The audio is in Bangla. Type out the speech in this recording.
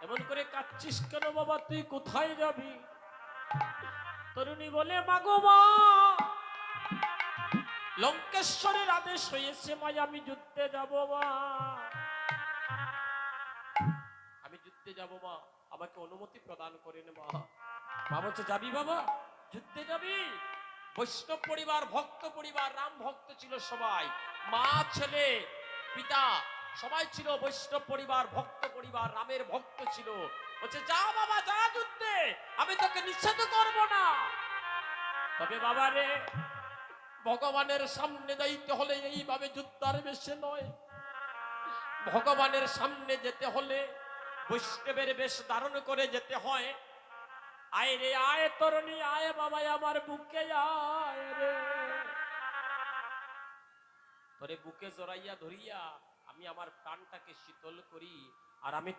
এমন করে কাঁদছিস কেন বাবা, তুই কোথায় যাবি? তরুণী বলে, মাগো মা, লঙ্কেশ্বরের আদেশ হয়েছে মা, আমি যুদ্ধে যাব মা, আমি যুদ্ধে যাব মা, আমাকে অনুমতি প্রদান করেন মা। মা বলছে, যাবি বাবা, যুদ্ধে যাবি? বৈষ্ণব পরিবার, ভক্ত পরিবার, রাম ভক্ত ছিল সবাই, মা ছেলে পিতা সবাই ছিল বৈষ্ণব পরিবার, ভক্ত পরিবার, রামের ভক্ত ছিল। বলছে, যা বাবা যা যুদ্ধে, আমি তোকে নিষেধ করব না। তবে বাবা রে, ভগবানের সামনে যাইতে হলে এইভাবে যুদ্ধার বেশে নয়, ভগবানের সামনে যেতে হলে বৈষ্ণবের বেশ ধারণ করে যেতে হয়। আয় রে আয় তরুণী আয় বাবা, আমার বুকে আয় রে, তোরে বুকে জড়াইয়া ধরিয়া আমি আমার প্রাণটাকে শীতল করি, আর আমি